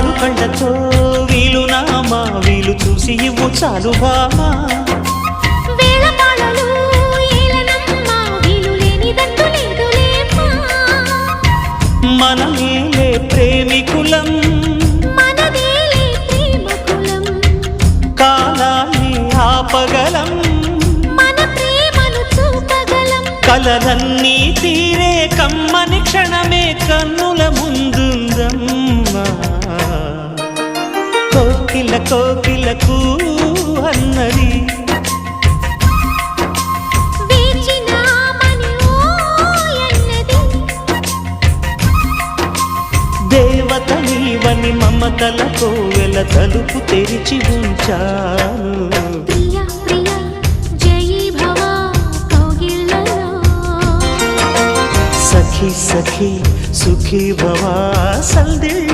ఆరు కళ్ళతో వీలు నామా వీలు చూసి ఇవ్వు చాలు బామా మనమేలే ప్రేమికులం కాలాన్ని ఆపగలం కలలన్నీ తీరే కమ్మని క్షణమే కన్నుల ముందుందమ్మా కోకిల కోకిలకు అన్నది దేవత నీవని మమతల కోవెల తలుపు తెరిచి ఉంచాను సఖీ సఖీ సుఖీ భవా సల్దిల్